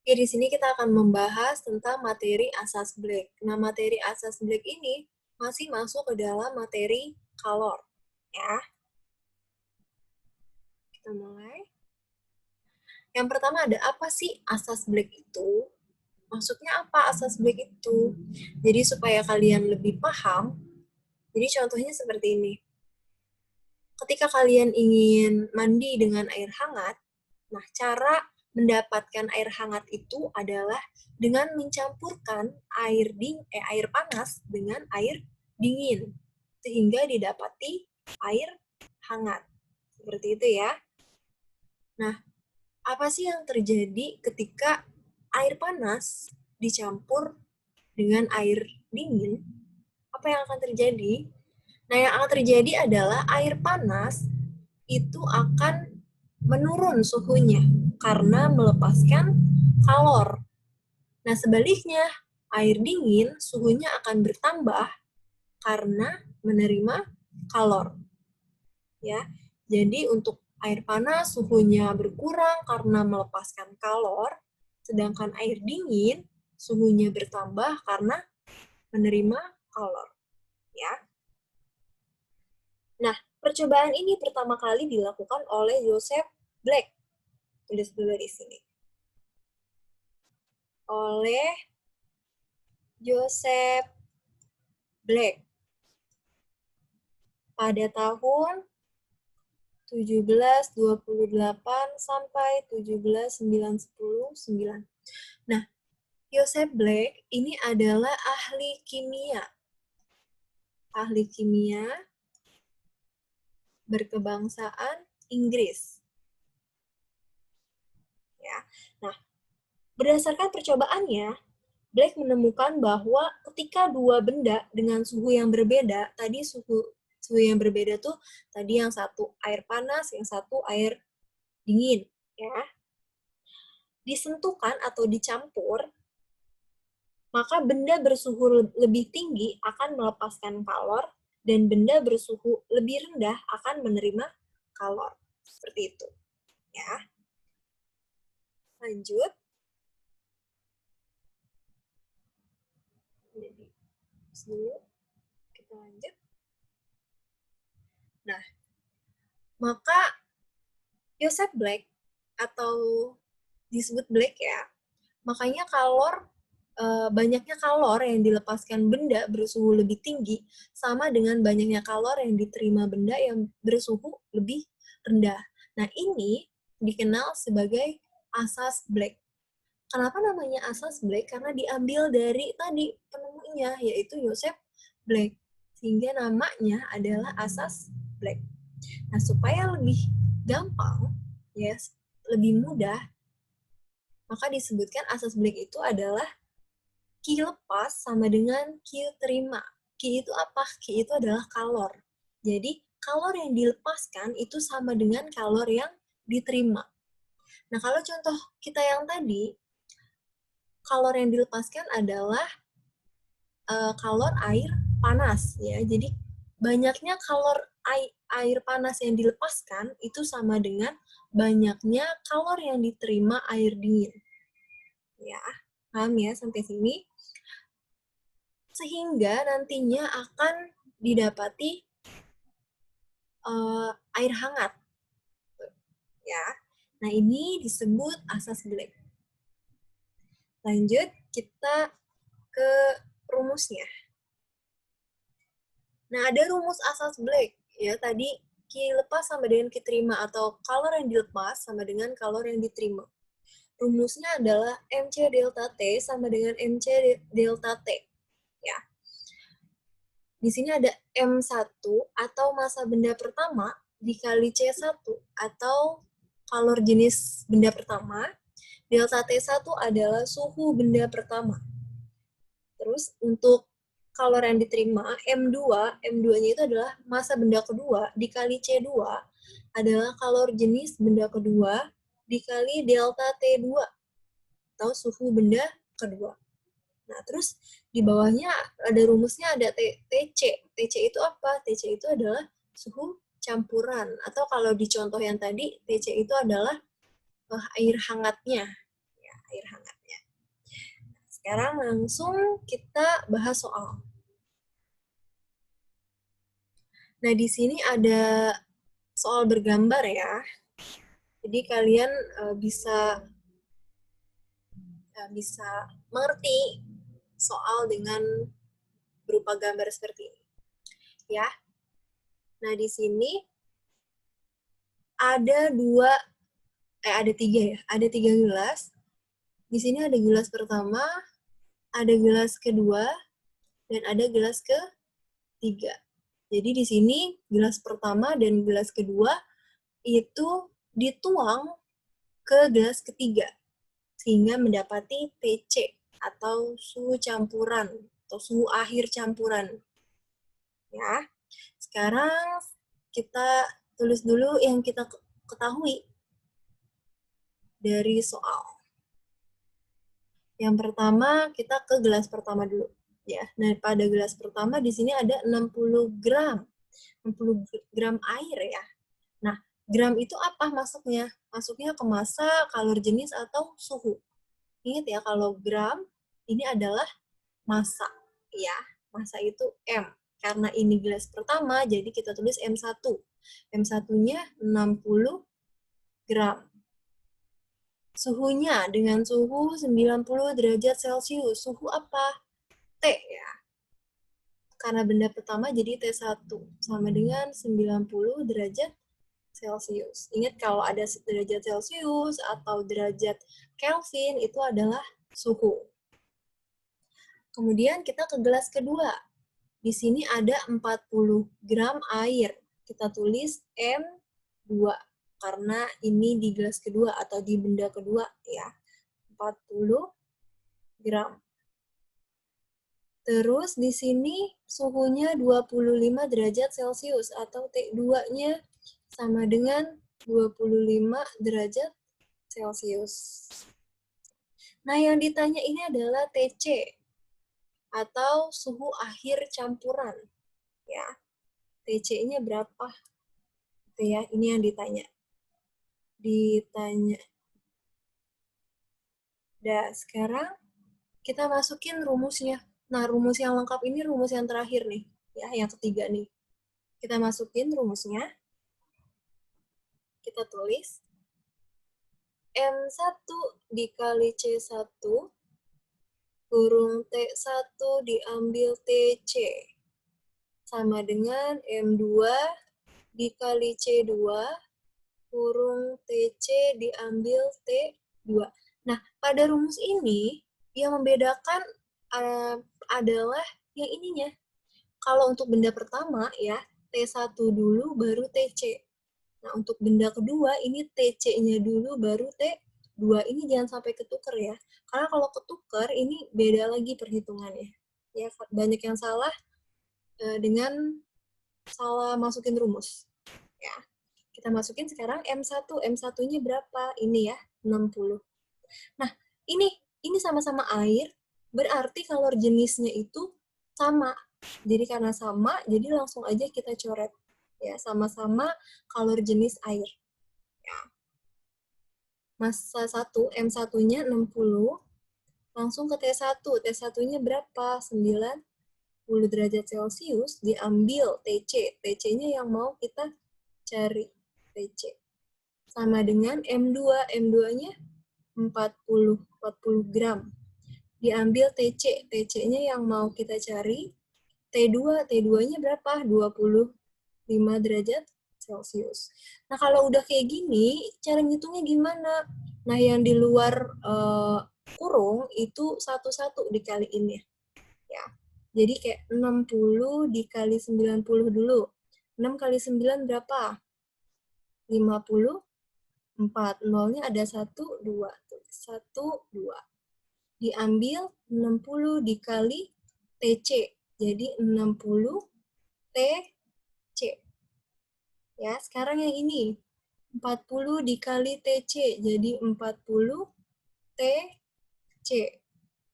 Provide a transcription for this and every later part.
Oke, di sini kita akan membahas tentang materi asas Black. Nah, materi asas Black ini masih masuk ke dalam materi kalor. Ya, kita mulai. Yang pertama ada apa sih asas Black itu? Maksudnya apa asas Black itu? Jadi supaya kalian lebih paham, jadi contohnya seperti ini. Ketika kalian ingin mandi dengan air hangat, nah cara mendapatkan air hangat itu adalah dengan mencampurkan air panas dengan air dingin sehingga didapati air hangat. Seperti itu ya. Nah, apa sih yang terjadi ketika air panas dicampur dengan air dingin? Apa yang akan terjadi? Nah, yang akan terjadi adalah air panas itu akan menurun suhunya karena melepaskan kalor. Nah, sebaliknya, air dingin suhunya akan bertambah karena menerima kalor. Ya. Jadi untuk air panas suhunya berkurang karena melepaskan kalor, sedangkan air dingin suhunya bertambah karena menerima kalor. Ya. Nah, percobaan ini pertama kali dilakukan oleh Joseph Black. Tulis dulu di sini. Oleh Joseph Black pada tahun 1728 sampai 1799. Nah, Joseph Black ini adalah ahli kimia berkebangsaan Inggris. Ya. Nah, berdasarkan percobaannya, Black menemukan bahwa ketika dua benda dengan suhu yang berbeda, tadi suhu yang berbeda tuh tadi yang satu air panas, yang satu air dingin, ya. Disentuhkan atau dicampur, maka benda bersuhu lebih tinggi akan melepaskan kalor dan benda bersuhu lebih rendah akan menerima kalor. Seperti itu, ya. Lanjut. Dulu kita lanjut. Nah, maka Joseph Black atau disebut Black ya, makanya banyaknya kalor yang dilepaskan benda bersuhu lebih tinggi sama dengan banyaknya kalor yang diterima benda yang bersuhu lebih rendah. Nah, ini dikenal sebagai asas Black. Kenapa namanya asas Black? Karena diambil dari tadi penemunya, yaitu Joseph Black. Sehingga namanya adalah asas Black. Nah, supaya lebih gampang, yes, lebih mudah, maka disebutkan asas Black itu adalah Q lepas sama dengan Q terima. Q itu apa? Q itu adalah kalor. Jadi, kalor yang dilepaskan itu sama dengan kalor yang diterima. Nah, kalau contoh kita yang tadi, kalor yang dilepaskan adalah kalor air panas, ya. Jadi, banyaknya kalor air panas yang dilepaskan itu sama dengan banyaknya kalor yang diterima air dingin. Ya, paham ya sampai sini? Sehingga nantinya akan didapati air hangat. Ya. Nah, ini disebut asas Black. Lanjut, kita ke rumusnya. Nah, ada rumus asas Black. Ya, tadi Q lepas sama dengan Q terima atau kalor yang dilepas sama dengan kalor yang diterima. Rumusnya adalah MC delta T sama dengan MC delta T. Ya. Di sini ada M1 atau massa benda pertama dikali C1 atau kalor jenis benda pertama. Delta T1 adalah suhu benda pertama. Terus untuk kalor yang diterima, M2-nya itu adalah massa benda kedua dikali C2 adalah kalor jenis benda kedua dikali delta T2 atau suhu benda kedua. Nah, terus di bawahnya ada rumusnya ada TC. TC itu apa? TC itu adalah suhu campuran. Atau kalau di contoh yang tadi, TC itu adalah air hangatnya. Ya, air hangat. sekarang langsung kita bahas soal. Nah, di sini ada soal bergambar ya. Jadi kalian bisa mengerti soal dengan berupa gambar seperti ini. Ya. Nah, di sini ada tiga ya. Ada 3 gelas. Di sini ada gelas pertama, ada gelas kedua, dan ada gelas ketiga. Jadi di sini gelas pertama dan gelas kedua itu dituang ke gelas ketiga sehingga mendapati TC atau suhu campuran atau suhu akhir campuran. Ya. Sekarang kita tulis dulu yang kita ketahui dari soal. Yang pertama kita ke gelas pertama dulu. Ya, nah pada gelas pertama di sini ada 60 gram. 60 gram air ya. Nah, gram itu apa masuknya? Masuknya ke massa, kalor jenis, atau suhu. Ingat ya, kalau gram ini adalah massa. Ya, massa itu M. Karena ini gelas pertama, jadi kita tulis M1. M1-nya 60 gram. Suhunya dengan suhu 90 derajat Celcius. Suhu apa? T ya. Karena benda pertama jadi T1 sama dengan 90 derajat Celcius. Ingat kalau ada derajat Celcius atau derajat Kelvin itu adalah suhu. Kemudian kita ke gelas kedua. Di sini ada 40 gram air. Kita tulis M2 karena ini di gelas kedua atau di benda kedua ya. 40 gram. Terus di sini suhunya 25 derajat Celcius atau T2-nya sama dengan 25 derajat Celcius. Nah, yang ditanya ini adalah TC atau suhu akhir campuran. Ya. TC-nya berapa? Itu ya, ini yang ditanya. Nah, sekarang kita masukin rumusnya. Nah, rumus yang lengkap ini rumus yang terakhir nih, ya, yang ketiga nih. Kita masukin rumusnya. Kita tulis M1 dikali C1 kurung T1 diambil TC sama dengan M2 dikali C2 kurung TC diambil T2. Nah, pada rumus ini yang membedakan adalah yang ininya. Kalau untuk benda pertama ya, T1 dulu baru TC. Nah, untuk benda kedua ini TC-nya dulu baru T2. Ini jangan sampai ketuker ya. Karena kalau ketuker ini beda lagi perhitungannya. Ya, banyak yang salah dengan salah masukin rumus. Ya. Kita masukin sekarang M1. M1-nya berapa? Ini ya, 60. Nah, ini sama-sama air, berarti kalor jenisnya itu sama. Jadi karena sama, jadi langsung aja kita coret. Ya, sama-sama kalor jenis air. Ya. Massa 1, M1-nya 60, langsung ke T1. T1-nya berapa? 90 derajat Celcius, diambil TC. TC-nya yang mau kita cari. TC. Sama dengan M2. M2-nya 40 gram. Diambil TC. TC-nya yang mau kita cari. T2. T2-nya berapa? 25 derajat Celcius. Nah, kalau udah kayak gini, cara ngitungnya gimana? Nah, yang di luar kurung itu satu-satu dikaliin ya. Ya. Jadi kayak 60 dikali 90 dulu. 6 kali 9 berapa? 54. Nolnya ada 1, 2. 1, 2. Diambil 60 dikali TC. Jadi 60 TC. Ya, sekarang yang ini. 40 dikali TC. Jadi 40 TC.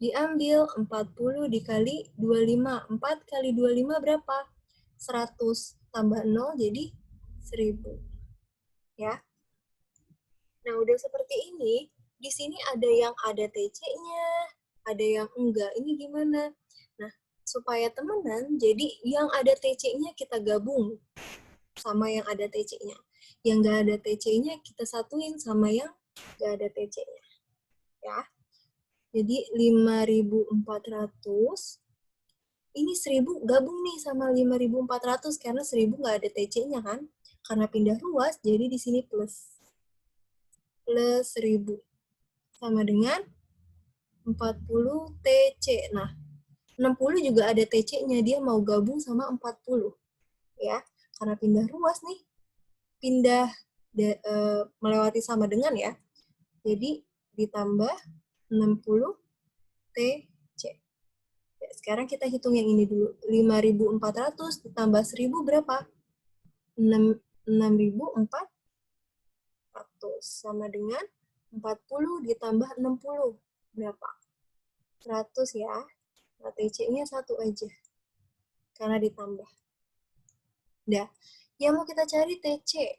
Diambil 40 dikali 25. 4 kali 25 berapa? 100. Tambah 0 jadi 1000. Ya. Nah, udah seperti ini, di sini ada yang ada TC-nya, ada yang enggak. Ini gimana? Nah, supaya temenan, jadi yang ada TC-nya kita gabung sama yang ada TC-nya. Yang nggak ada TC-nya kita satuin sama yang nggak ada TC-nya. Ya. Jadi 5.400, ini 1.000 gabung nih sama 5.400 karena 1.000 nggak ada TC-nya kan. Karena pindah ruas, jadi di sini plus. Plus 1.000. Sama dengan 40 TC. Nah, 60 juga ada TC-nya, dia mau gabung sama 40. Ya, karena pindah ruas nih. Pindah melewati sama dengan ya. Jadi ditambah 60 TC. Ya, sekarang kita hitung yang ini dulu. 5.400 ditambah 1.000 berapa? 6.400 sama dengan 40 ditambah 60 berapa? 100 ya. Nah, TC-nya 1 aja. Karena ditambah. Udah. Yang mau kita cari TC.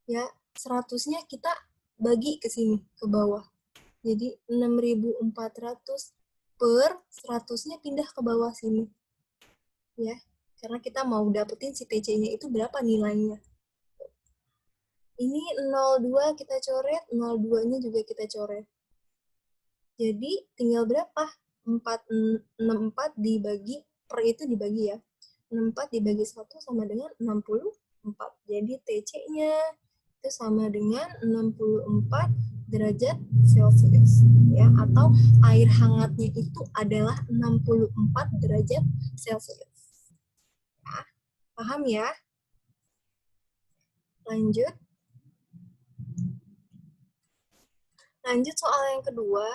Ya, 100-nya kita bagi ke sini, ke bawah. Jadi 6.400 per 100-nya pindah ke bawah sini. Ya, karena kita mau dapetin si TC-nya itu berapa nilainya. Ini 02 kita coret, 02-nya juga kita coret. Jadi tinggal berapa? 64 dibagi, per itu dibagi ya. 64 dibagi 1 sama dengan 64. Jadi TC-nya itu sama dengan 64 derajat Celcius. Ya, atau air hangatnya itu adalah 64 derajat Celcius. Ya, paham ya? Lanjut. Lanjut soal yang kedua.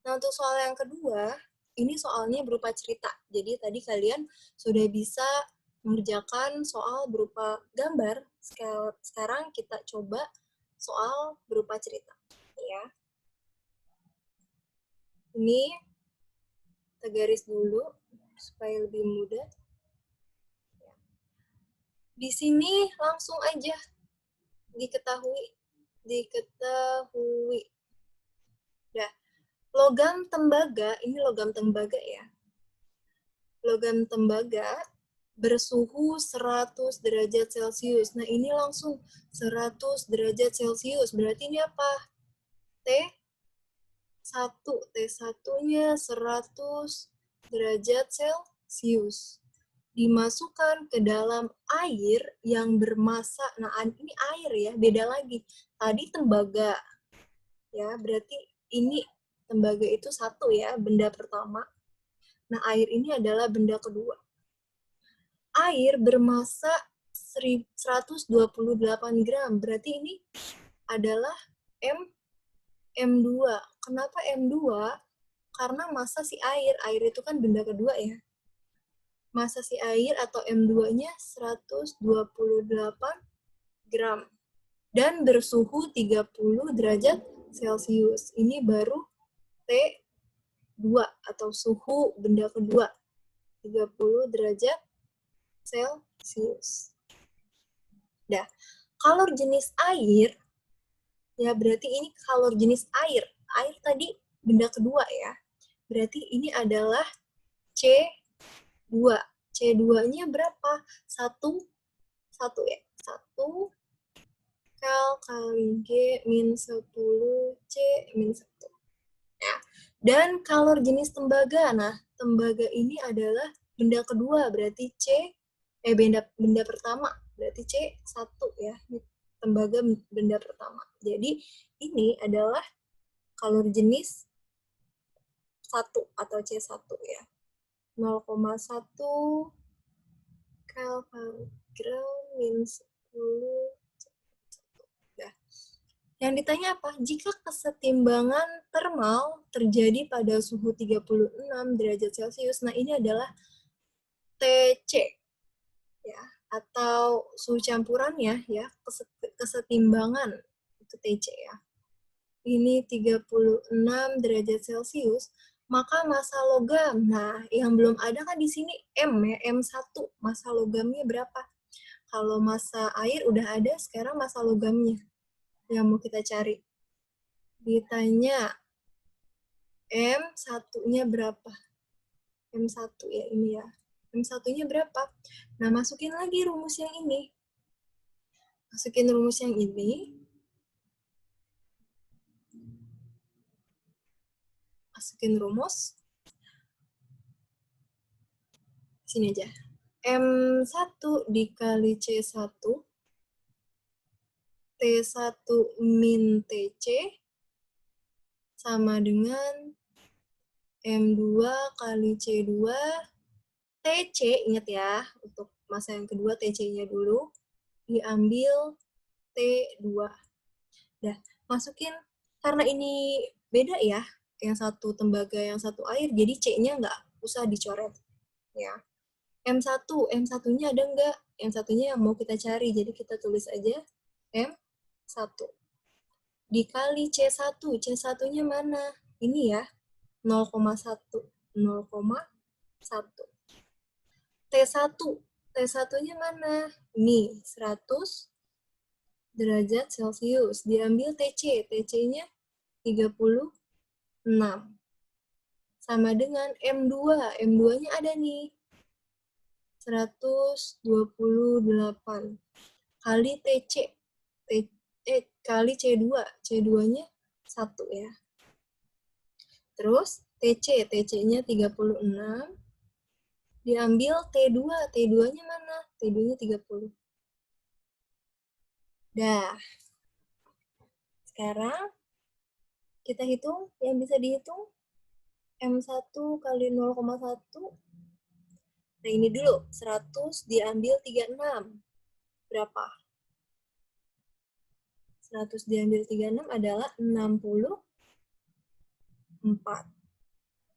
Nah, untuk soal yang kedua, ini soalnya berupa cerita. Jadi tadi kalian sudah bisa mengerjakan soal berupa gambar. Sekarang kita coba soal berupa cerita. Ya. Ini kita garis dulu supaya lebih mudah. Di sini langsung aja diketahui. Nah, logam tembaga, ini logam tembaga ya. Logam tembaga bersuhu 100 derajat Celcius. Nah, ini langsung 100 derajat Celcius. Berarti ini apa? T1. T1-nya 100 derajat Celcius. Dimasukkan ke dalam air yang bermassa. Nah, ini air ya, beda lagi. Tadi tembaga. Ya, berarti ini tembaga itu 1 ya, benda pertama. Nah, air ini adalah benda kedua. Air bermassa 128 gram. Berarti ini adalah M2. Kenapa M2? Karena massa si air. Air itu kan benda kedua ya. Massa si air atau M2-nya 128 gram. Dan bersuhu 30 derajat Celcius. Ini baru T2 atau suhu benda kedua. 30 derajat Celcius. Nah, kalor jenis air, ya berarti ini kalor jenis air. Air tadi benda kedua ya. Berarti ini adalah C2. C2-nya berapa? 1 ya. 1 kal kali G min 10 C min 1. Ya. Dan kalor jenis tembaga. Nah, tembaga ini adalah benda kedua, berarti benda pertama, berarti C1 ya. Tembaga benda pertama. Jadi, ini adalah kalor jenis 1 atau C1 ya. 0,1 kal gram min 10 Yang ditanya apa? Jika kesetimbangan termal terjadi pada suhu 36 derajat Celcius, nah ini adalah TC, ya, atau suhu campurannya, ya, kesetimbangan, itu TC ya. Ini 36 derajat Celcius, maka massa logam, nah yang belum ada kan di sini M ya, M1, massa logamnya berapa? Kalau massa air udah ada, sekarang massa logamnya yang mau kita cari. Ditanya, M1-nya berapa? M1 ya, ini ya. M1-nya berapa? Nah, masukin lagi rumus yang ini. Masukin rumus yang ini. Masukin rumus. Sini aja. M1 dikali C1, T1 min TC, sama dengan M2 kali C2, TC, ingat ya, untuk masa yang kedua TC-nya dulu, diambil T2. Dah, masukin, karena ini beda ya, yang satu tembaga, yang satu air, jadi C-nya nggak usah dicoret. Ya. M1, M1-nya ada nggak? Yang satunya yang mau kita cari, jadi kita tulis aja M1. Dikali C1, C1-nya mana? Ini ya, 0,1. 0,1. T1, T1-nya mana? Ini, 100 derajat Celcius. Diambil TC, TC-nya 36. Sama dengan M2, M2-nya ada nih, 128. Kali TC, kali C2, C2-nya 1 ya. Terus TC, TC-nya 36. Diambil T2, T2-nya mana? T2-nya 30. Dah. Sekarang kita hitung yang bisa dihitung. M1 kali 0,1. Nah ini dulu, 100 diambil 36. Berapa? 100 diambil 36 adalah 64.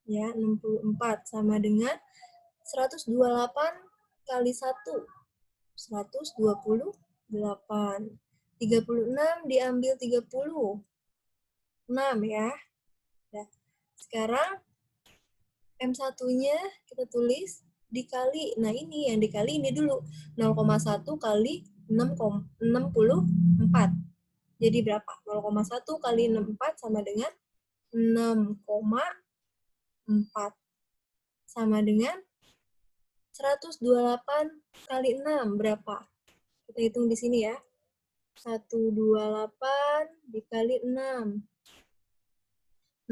Ya, 64 sama dengan 128 kali 1. 128. 36 diambil 36 ya. Nah, sekarang M1-nya kita tulis dikali. Nah, ini yang dikali ini dulu. 0,1 kali 64. Jadi berapa? 0,1 kali 64 sama dengan 6,4. Sama dengan 128 kali 6 berapa? Kita hitung di sini ya. 128 dikali 6.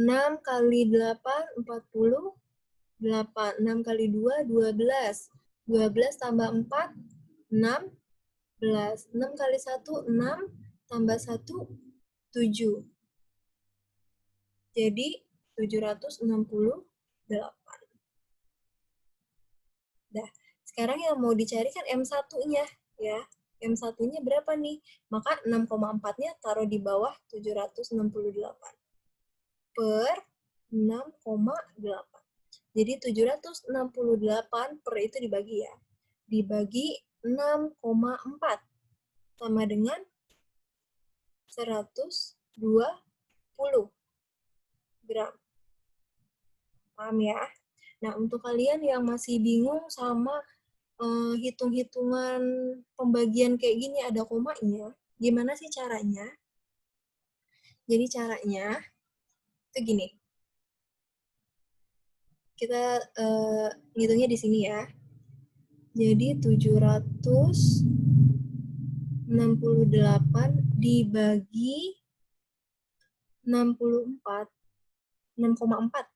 6 kali 8, 48. 6 kali 2, 12. 12 tambah 4, 16. 6 kali 1, 6. Tambah 1, 7. Jadi 768. Dah, sekarang yang mau dicari kan M1-nya ya. M1-nya berapa nih? Maka 6,4-nya taruh di bawah 768 per 6,8. Jadi 768 per itu dibagi ya. Dibagi 6,4 sama dengan 120 gram. Paham ya? Nah, untuk kalian yang masih bingung sama hitung-hitungan pembagian kayak gini ada komanya, gimana sih caranya? Jadi caranya itu gini. Kita ngitungnya di sini ya. Jadi 768 dibagi 64, 6,4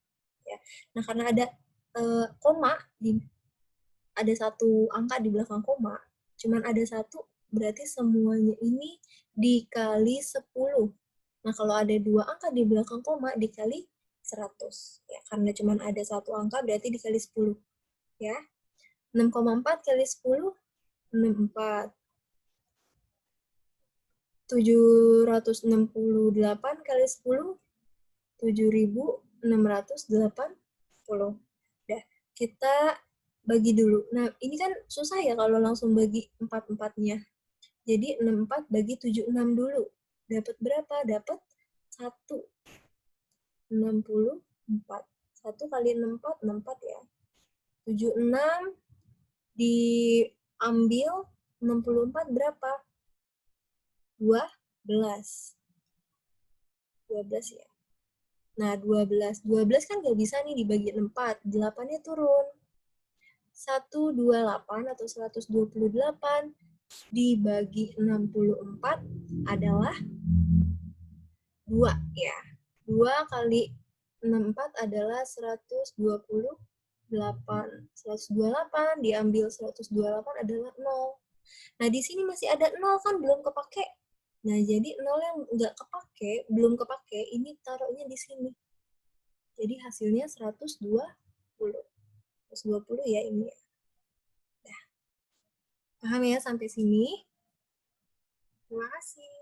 ya. Nah, karena ada koma ada satu angka di belakang koma, cuman ada satu, berarti semuanya ini dikali 10. Nah, kalau ada dua angka di belakang koma dikali 100. Ya, karena cuman ada satu angka berarti dikali 10. Ya. 6,4 kali 10, 64. 768 kali 10, 7.680. Udah, kita bagi dulu. Nah, ini kan susah ya kalau langsung bagi 4-4-nya. Jadi 64 bagi 76 dulu. Dapat berapa? Dapat 1. 64. 1 kali 64, 64 ya. 76 diambil 64 berapa? 12. 12 ya. Nah, 12 kan nggak bisa nih dibagi 4, 8-nya turun. 128 atau 128 dibagi 64 adalah 2 ya. 2 kali 64 adalah 128. 128 diambil 128 adalah 0. Nah, di sini masih ada 0 kan belum kepake. Nah, jadi 0 yang nggak kepake, belum kepake, ini taruhnya di sini. Jadi hasilnya 120. 120 ya ini ya. Nah, paham ya sampai sini? Terima kasih.